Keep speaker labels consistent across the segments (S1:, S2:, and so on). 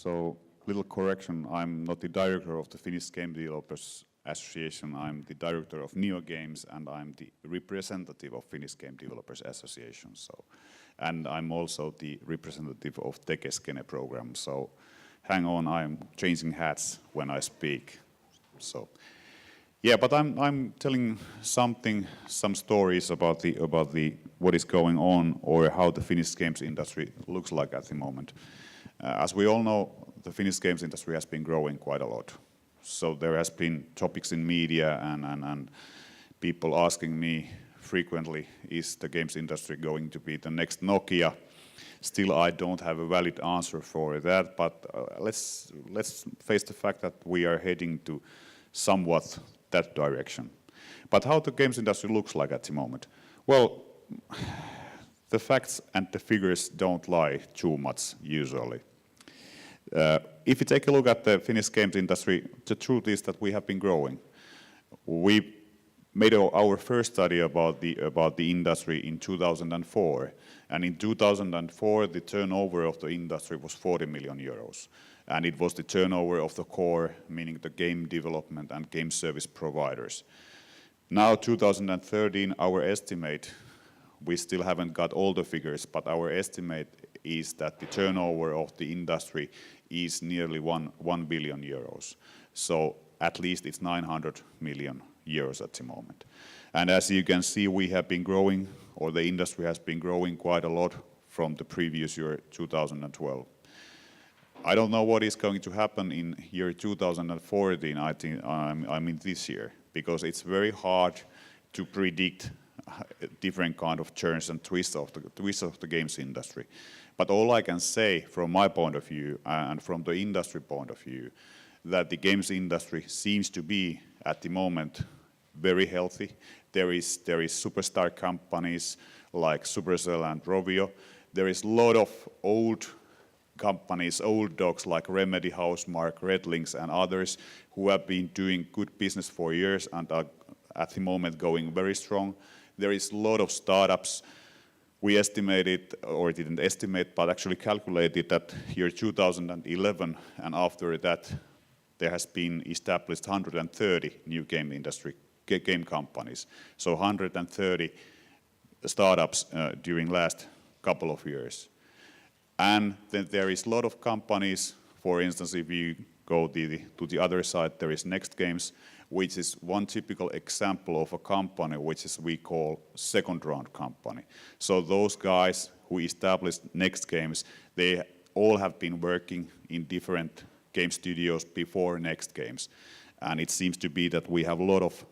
S1: So, little correction, I'm not the director of the Finnish Game Developers Association, I'm the director of Neo Games and I'm the representative of Finnish Game Developers Association. So, and I'm also the representative of Teekkarien program. So hang on, I'm changing hats when I speak. So yeah, but I'm telling some stories about the what is going on or how the Finnish games industry looks like at the moment. As we all know, the Finnish games industry has been growing quite a lot. So there has been topics in media and people asking me frequently, is the games industry going to be the next Nokia? Still, I don't have a valid answer for that, but let's face the fact that we are heading to somewhat that direction. But how the games industry looks like at the moment? Well, the facts and the figures don't lie too much usually. If you take a look at the Finnish games industry, the truth is that we have been growing. We made our first study about the industry in 2004, and in 2004 the turnover of the industry was 40 million euros, and it was the turnover of the core, meaning the game development and game service providers. Now 2013, our estimate, we still haven't got all the figures, but our estimate is that the turnover of the industry is nearly 1 billion euros. So at least it's 900 million euros at the moment. And as you can see, we have been growing, or the industry has been growing quite a lot from the previous year, 2012. I don't know what is going to happen in year 2014, I mean this year, because it's very hard to predict different kind of turns and twists of the games industry. But all I can say from my point of view and from the industry point of view, that the games industry seems to be at the moment very healthy. There is superstar companies like Supercell and Rovio. There is a lot of old companies, old dogs like Remedy, Housemarque, Redlinks and others who have been doing good business for years and are at the moment going very strong. There is a lot of startups. We estimated, or didn't estimate, but actually calculated that year 2011 and after that there has been established 130 new game companies. So 130 startups during last couple of years. And then there is a lot of companies, for instance, if you go to the other side, there is Next Games, which is one typical example of a company which is we call second round company. So those guys who established Next Games, they all have been working in different game studios before Next Games. And it seems to be that we have a lot of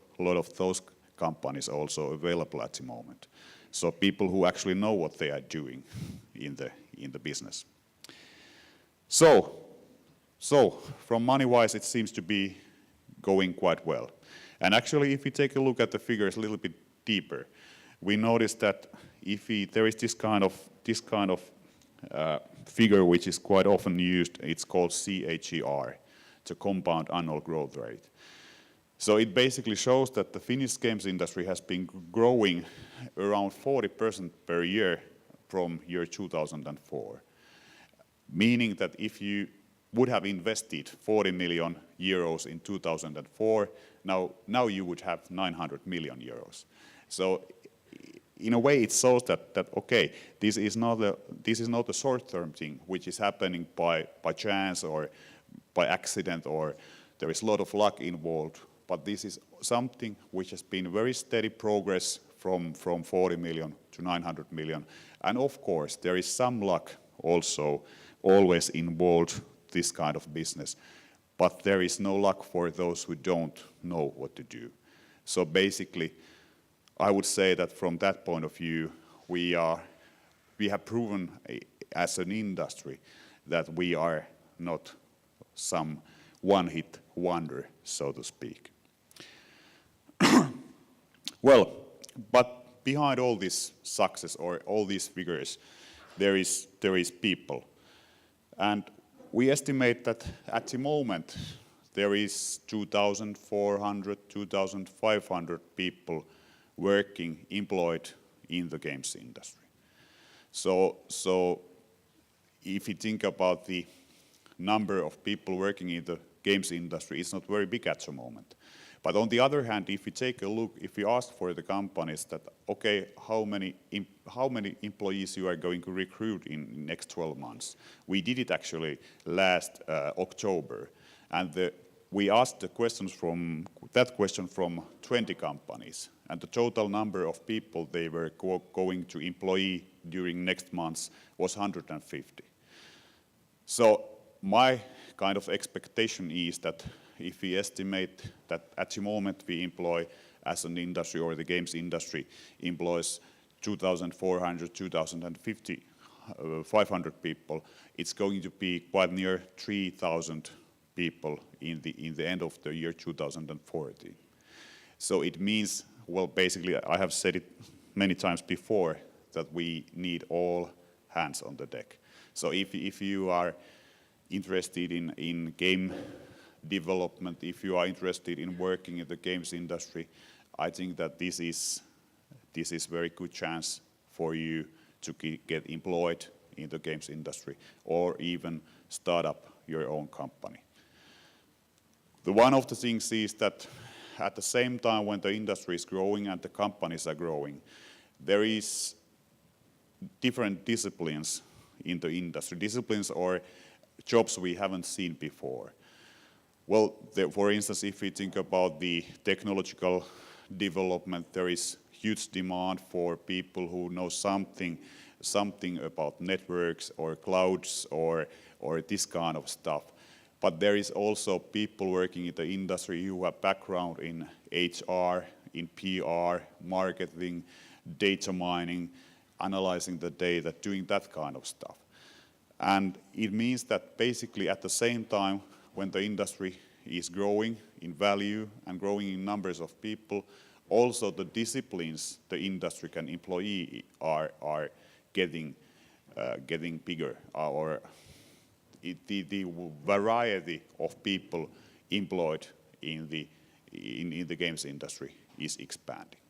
S1: those companies also available at the moment. So people who actually know what they are doing in the business. So from money-wise, it seems to be going quite well. And actually, if we take a look at the figures a little bit deeper, we notice that there is this kind of figure which is quite often used. It's called CAGR, the compound annual growth rate. So it basically shows that the Finnish games industry has been growing around 40% per year from year 2004. Meaning that if you would have invested 40 million euros in 2004, now you would have 900 million euros. So in a way it shows that okay, this is not a short-term thing which is happening by chance or by accident, or there is a lot of luck involved, but this is something which has been very steady progress from 40 million to 900 million. And of course there is some luck also always involved this kind of business, but there is no luck for those who don't know what to do. So basically, I would say that from that point of view, we have proven as an industry that we are not some one-hit wonder, so to speak. Well, but behind all this success or all these figures, there is people. And we estimate that at the moment there is 2,400, 2,500 people working, employed in the games industry. So if you think about the number of people working in the games industry is not very big at the moment. But on the other hand, if you take a look, if you ask for the companies that, okay, how many employees you are going to recruit in next 12 months? We did it actually last October, and we asked that question from 20 companies, and the total number of people they were going to employ during next months was 150. So my kind of expectation is that if we estimate that at the moment we employ as an industry, or the games industry employs 2,400, 2,050, 500 people, it's going to be quite near 3,000 people in the end of the year 2040. So it means, well, basically, I have said it many times before, that we need all hands on the deck. So if you are interested in game development, if you are interested in working in the games industry, I think that this is very good chance for you to get employed in the games industry, or even start up your own company. One of the things is that at the same time when the industry is growing and the companies are growing, there is different disciplines in the industry, disciplines or jobs we haven't seen before. Well, for instance, if we think about the technological development, there is huge demand for people who know something about networks or clouds or this kind of stuff. But there is also people working in the industry who have background in HR, in PR, marketing, data mining, analyzing the data, doing that kind of stuff. And it means that basically at the same time, when the industry is growing in value and growing in numbers of people, also the disciplines the industry can employ are getting bigger, or the variety of people employed in the games industry is expanding.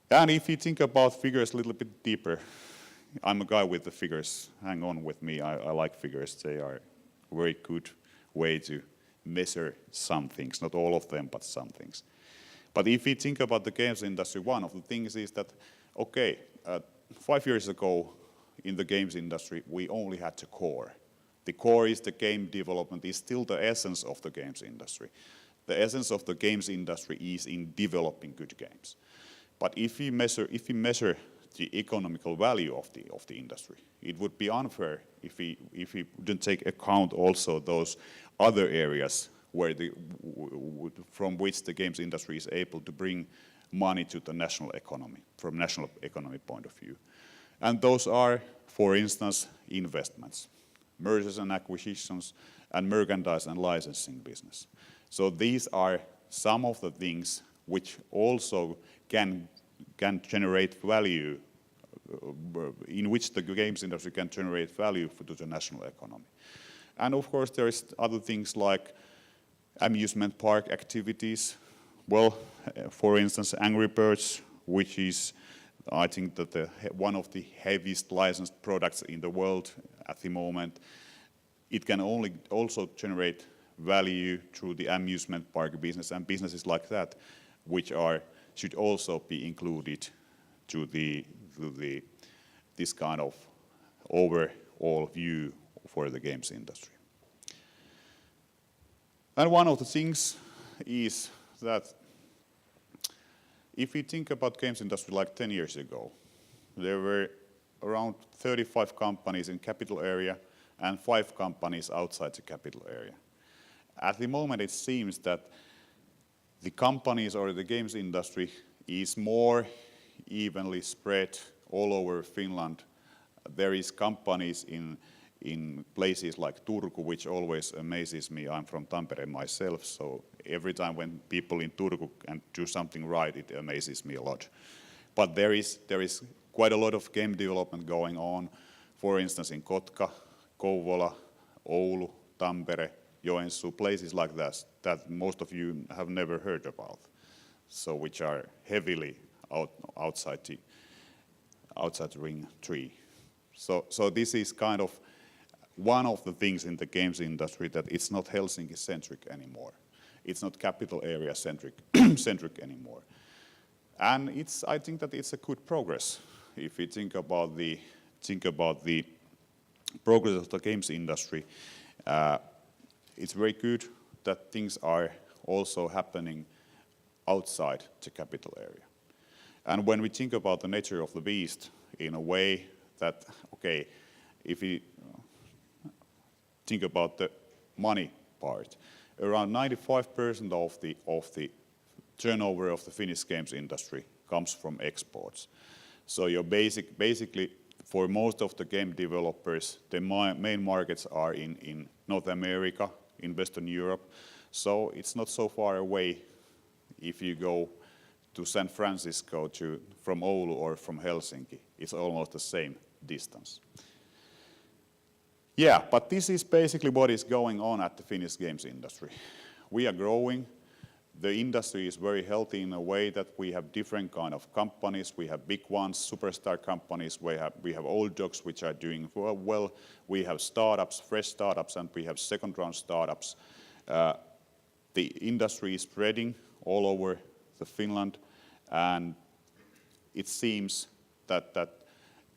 S1: And if you think about figures a little bit deeper, I'm a guy with the figures. Hang on with me. I like figures. They are a very good way to measure some things, not all of them, but some things. But if you think about the games industry, one of the things is that, okay, 5 years ago in the games industry, we only had the core. The core is the game development, is still the essence of the games industry. The essence of the games industry is in developing good games. But if we measure the economical value of the industry, it would be unfair if we didn't take account also those other areas from which the games industry is able to bring money to the national economy, from national economy point of view. And those are, for instance, investments, mergers and acquisitions, and merchandise and licensing business. So these are some of the things which also can generate value, in which the games industry can generate value to the national economy. And of course there is other things like amusement park activities. Well, for instance, Angry Birds, which is, I think, that one of the heaviest licensed products in the world at the moment. It can also generate value through the amusement park business and businesses like that, which should also be included to this kind of overall view for the games industry. And one of the things is that if we think about games industry like 10 years ago, there were around 35 companies in capital area and 5 companies outside the capital area. At the moment it seems that the companies or the games industry is more evenly spread all over Finland. There is companies in places like Turku, which always amazes me. I'm from Tampere myself, so every time when people in Turku can do something right, it amazes me a lot. But there is quite a lot of game development going on, for instance in Kotka, Kouvola, Oulu, Tampere, Joensuu, places like that most of you have never heard about, so which are heavily outside the ring tree. So this is kind of one of the things in the games industry that it's not Helsinki-centric anymore. It's not capital area-centric centric anymore. And I think that it's a good progress. If you think about the progress of the games industry, it's very good that things are also happening outside the capital area. And when we think about the nature of the beast in a way that, okay, if we think about the money part, around 95% of the turnover of the Finnish games industry comes from exports. So basically, for most of the game developers, the main markets are in North America, in Western Europe. So it's not so far away if you go to San Francisco from Oulu or from Helsinki. It's almost the same distance. Yeah, but this is basically what is going on at the Finnish games industry. We are growing. The industry is very healthy in a way that we have different kind of companies. We have big ones, superstar companies. We have old dogs which are doing well. We have startups, fresh startups, and we have second round startups. The industry is spreading all over Finland, and it seems that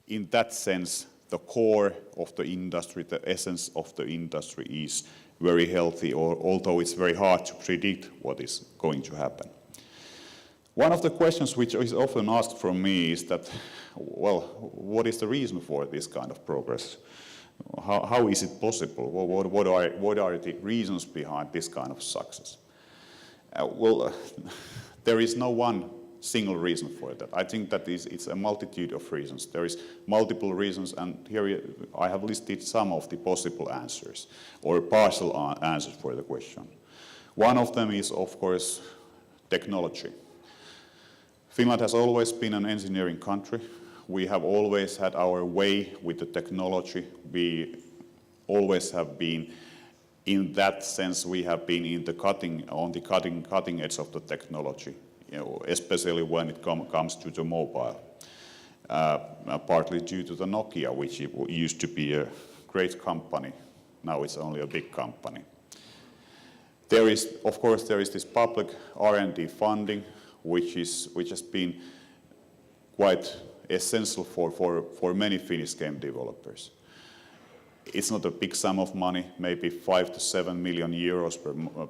S1: in that sense, the core of the industry, the essence of the industry is very healthy, although it's very hard to predict what is going to happen. One of the questions which is often asked from me is that, well, what is the reason for this kind of progress? How is it possible? What are the reasons behind this kind of success? There is no one single reason for that. I think that it's a multitude of reasons. There is multiple reasons, and here I have listed some of the possible answers, or partial answers for the question. One of them is, of course, technology. Finland has always been an engineering country. We have always had our way with the technology. We always have been, in that sense, we have been on the cutting edge of the technology. Especially when it comes to the mobile, partly due to the Nokia, which used to be a great company. Now it's only a big company. Of course, there is this public R&D funding, which has been quite essential for many Finnish game developers. It's not a big sum of money, maybe 5 to 7 million euros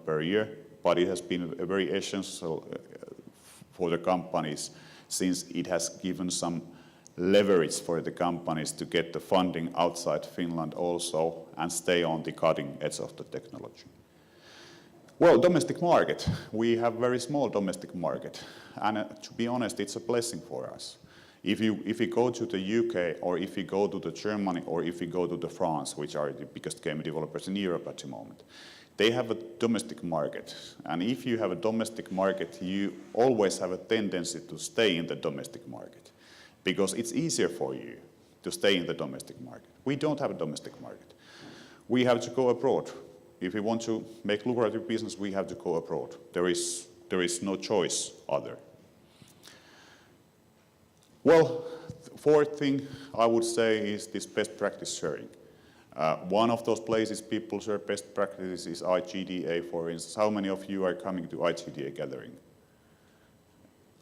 S1: per year, but it has been a very essential for the companies, since it has given some leverage for the companies to get the funding outside Finland also and stay on the cutting edge of the technology. Well, domestic market. We have very small domestic market, and to be honest, it's a blessing for us. If you go to the UK, or if you go to Germany, or if you go to France, which are the biggest game developers in Europe at the moment, they have a domestic market, and if you have a domestic market, you always have a tendency to stay in the domestic market, because it's easier for you to stay in the domestic market. We don't have a domestic market. We have to go abroad. If we want to make lucrative business, we have to go abroad. There is no choice other. Well, fourth thing I would say is this best practice sharing. One of those places people share best practices is IGDA, for instance. How many of you are coming to IGDA gathering?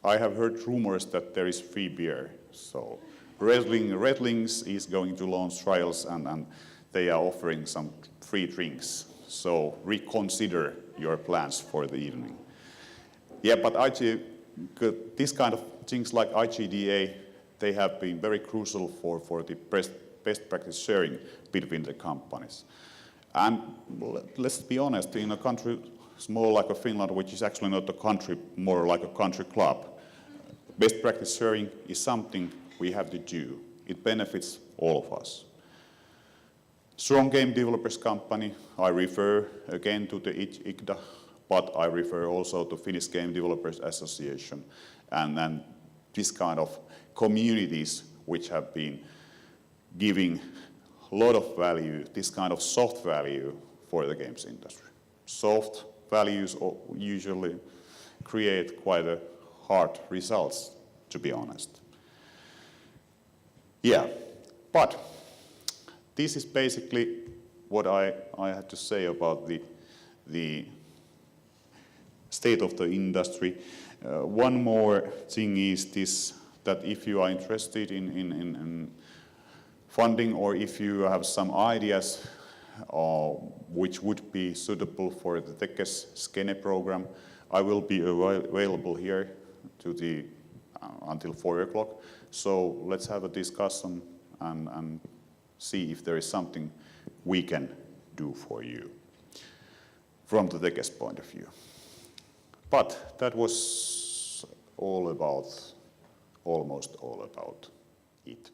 S1: I have heard rumors that there is free beer. So Redlings is going to launch trials, and they are offering some free drinks. So reconsider your plans for the evening. Yeah, but this kind of things like IGDA, they have been very crucial for the best practice sharing between the companies. And let's be honest, in a country small like Finland, which is actually not a country, more like a country club, best practice sharing is something we have to do. It benefits all of us. Strong game developers company, I refer again to the IGDA, but I refer also to Finnish Game Developers Association, and this kind of communities which have been giving a lot of value, this kind of soft value for the games industry. Soft values usually create quite a hard results, to be honest. Yeah, but this is basically what I had to say about the state of the industry. One more thing is this, that if you are interested in funding, or if you have some ideas which would be suitable for the Tekes Skene program, I will be available here to until 4 o'clock. So let's have a discussion and see if there is something we can do for you from the Tekes point of view. But that was almost all about it.